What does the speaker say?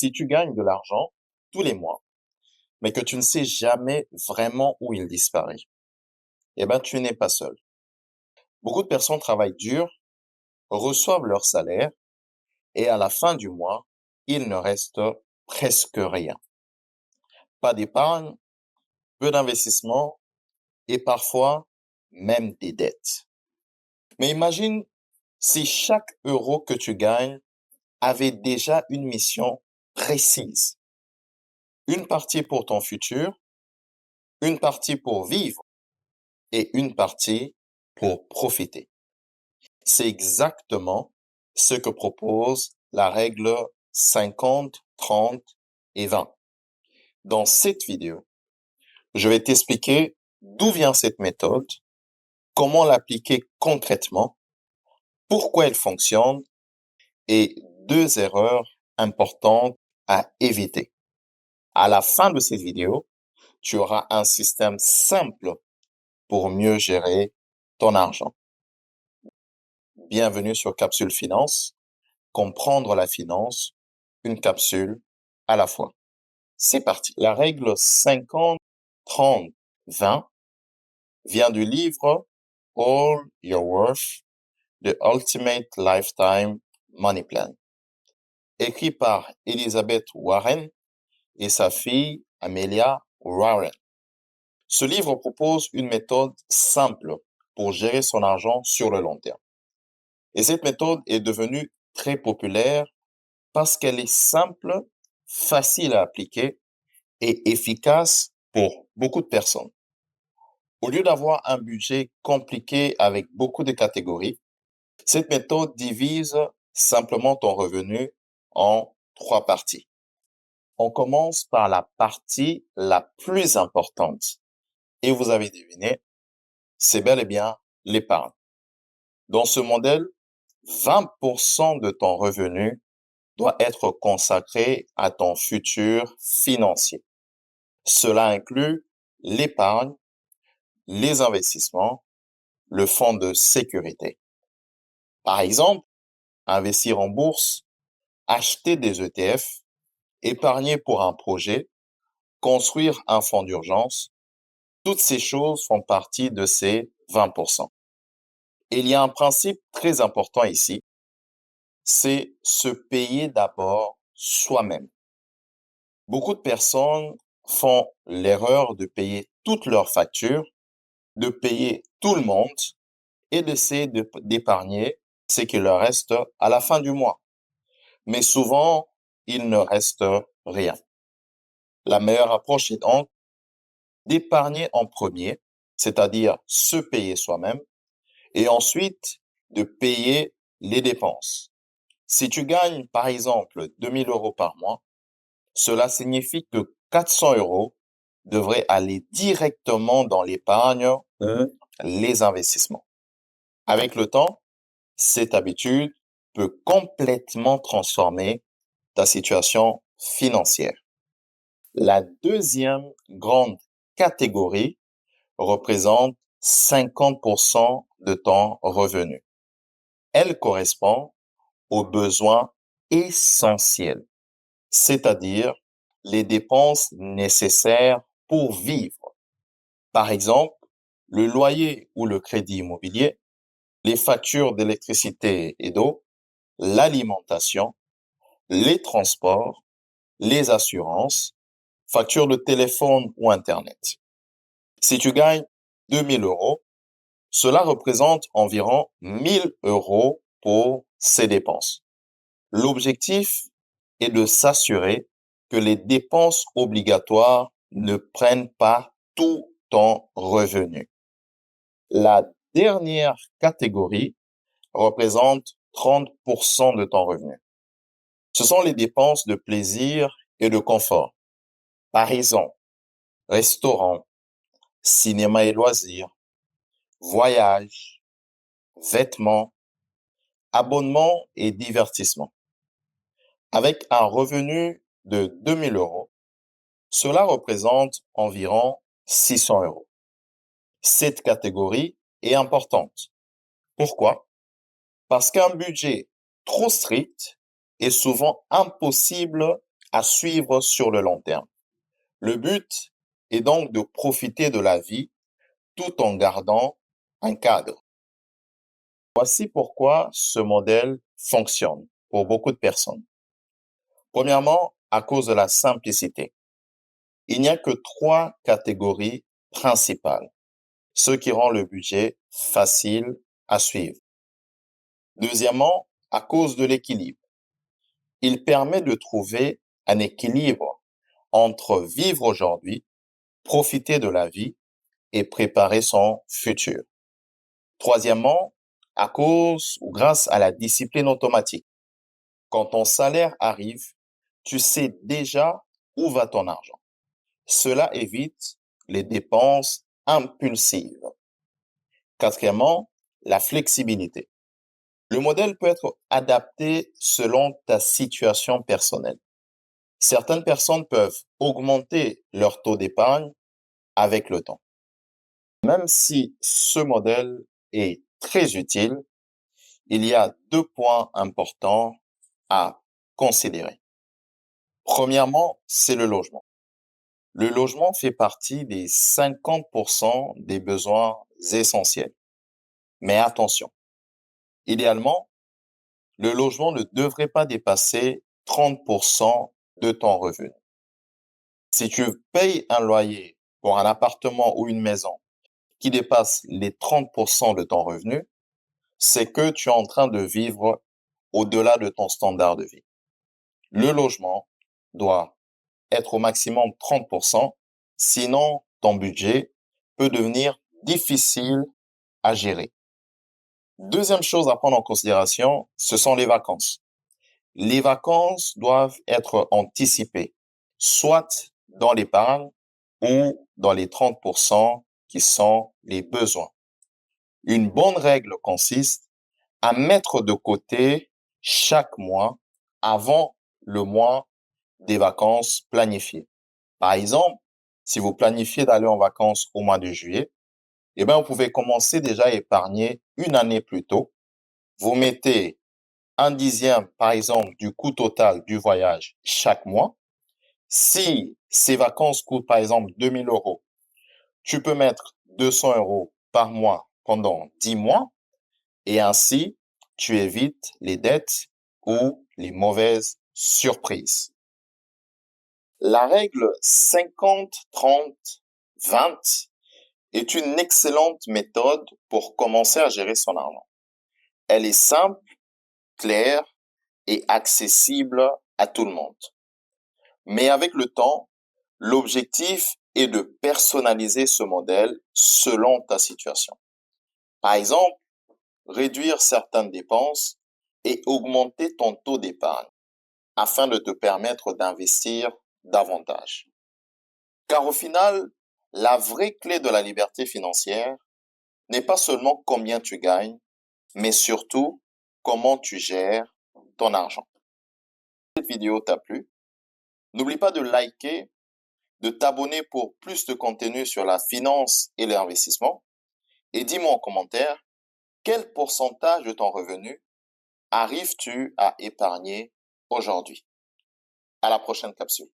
Si tu gagnes de l'argent tous les mois, mais que tu ne sais jamais vraiment où il disparaît, eh ben, tu n'es pas seul. Beaucoup de personnes travaillent dur, reçoivent leur salaire et à la fin du mois, il ne reste presque rien. Pas d'épargne, peu d'investissement et parfois même des dettes. Mais imagine si chaque euro que tu gagnes avait déjà une mission précise. Une partie pour ton futur, une partie pour vivre et une partie pour profiter. C'est exactement ce que propose la règle 50, 30 et 20. Dans cette vidéo, je vais t'expliquer d'où vient cette méthode, comment l'appliquer concrètement, pourquoi elle fonctionne et 2 erreurs importantes à éviter. À la fin de cette vidéo, tu auras un système simple pour mieux gérer ton argent. Bienvenue sur Capsule Finance, comprendre la finance, une capsule à la fois. C'est parti. La règle 50, 30, 20 vient du livre All Your Worth, The Ultimate Lifetime Money Plan, écrit par Elizabeth Warren et sa fille Amelia Warren. Ce livre propose une méthode simple pour gérer son argent sur le long terme. Et cette méthode est devenue très populaire parce qu'elle est simple, facile à appliquer et efficace pour beaucoup de personnes. Au lieu d'avoir un budget compliqué avec beaucoup de catégories, cette méthode divise simplement ton revenu en 3 parties. On commence par la partie la plus importante. Et vous avez deviné, c'est bel et bien l'épargne. Dans ce modèle, 20% de ton revenu doit être consacré à ton futur financier. Cela inclut l'épargne, les investissements, le fonds de sécurité. Par exemple, investir en bourse, acheter des ETF, épargner pour un projet, construire un fonds d'urgence, toutes ces choses font partie de ces 20%. Et il y a un principe très important ici, c'est se payer d'abord soi-même. Beaucoup de personnes font l'erreur de payer toutes leurs factures, de payer tout le monde et d'essayer d'épargner ce qui leur reste à la fin du mois. Mais souvent, il ne reste rien. La meilleure approche est donc d'épargner en premier, c'est-à-dire se payer soi-même, et ensuite de payer les dépenses. Si tu gagnes, par exemple, 2000 euros par mois, cela signifie que 400 euros devraient aller directement dans l'épargne, les investissements. Avec le temps, cette habitude peut complètement transformer ta situation financière. La deuxième grande catégorie représente 50% de ton revenu. Elle correspond aux besoins essentiels, c'est-à-dire les dépenses nécessaires pour vivre. Par exemple, le loyer ou le crédit immobilier, les factures d'électricité et d'eau, l'alimentation, les transports, les assurances, factures de téléphone ou Internet. Si tu gagnes 2000 euros, cela représente environ 1000 euros pour ces dépenses. L'objectif est de s'assurer que les dépenses obligatoires ne prennent pas tout ton revenu. La dernière catégorie représente 30% de ton revenu. Ce sont les dépenses de plaisir et de confort. Par exemple, restaurant, cinéma et loisirs, voyages, vêtements, abonnements et divertissements. Avec un revenu de 2000 euros, cela représente environ 600 euros. Cette catégorie est importante. Pourquoi? Parce qu'un budget trop strict est souvent impossible à suivre sur le long terme. Le but est donc de profiter de la vie tout en gardant un cadre. Voici pourquoi ce modèle fonctionne pour beaucoup de personnes. Premièrement, à cause de la simplicité. Il n'y a que trois catégories principales, ce qui rend le budget facile à suivre. Deuxièmement, à cause de l'équilibre. Il permet de trouver un équilibre entre vivre aujourd'hui, profiter de la vie et préparer son futur. Troisièmement, à cause ou grâce à la discipline automatique. Quand ton salaire arrive, tu sais déjà où va ton argent. Cela évite les dépenses impulsives. Quatrièmement, la flexibilité. Le modèle peut être adapté selon ta situation personnelle. Certaines personnes peuvent augmenter leur taux d'épargne avec le temps. Même si ce modèle est très utile, il y a deux points importants à considérer. Premièrement, c'est le logement. Le logement fait partie des 50% des besoins essentiels. Mais attention, idéalement, le logement ne devrait pas dépasser 30% de ton revenu. Si tu payes un loyer pour un appartement ou une maison qui dépasse les 30% de ton revenu, c'est que tu es en train de vivre au-delà de ton standard de vie. Le logement doit être au maximum 30%, sinon ton budget peut devenir difficile à gérer. Deuxième chose à prendre en considération, ce sont les vacances. Les vacances doivent être anticipées, soit dans l'épargne ou dans les 30% qui sont les besoins. Une bonne règle consiste à mettre de côté chaque mois avant le mois des vacances planifiées. Par exemple, si vous planifiez d'aller en vacances au mois de juillet, eh bien, vous pouvez commencer déjà à épargner une année plus tôt. Vous mettez un dixième, par exemple, du coût total du voyage chaque mois. Si ces vacances coûtent, par exemple, 2 000 euros, tu peux mettre 200 euros par mois pendant 10 mois et ainsi, tu évites les dettes ou les mauvaises surprises. La règle 50-30-20 est une excellente méthode pour commencer à gérer son argent. Elle est simple, claire et accessible à tout le monde. Mais avec le temps, l'objectif est de personnaliser ce modèle selon ta situation. Par exemple, réduire certaines dépenses et augmenter ton taux d'épargne afin de te permettre d'investir davantage. Car au final, la vraie clé de la liberté financière n'est pas seulement combien tu gagnes, mais surtout comment tu gères ton argent. Si cette vidéo t'a plu, n'oublie pas de liker, de t'abonner pour plus de contenu sur la finance et l'investissement et dis-moi en commentaire quel pourcentage de ton revenu arrives-tu à épargner aujourd'hui. À la prochaine capsule.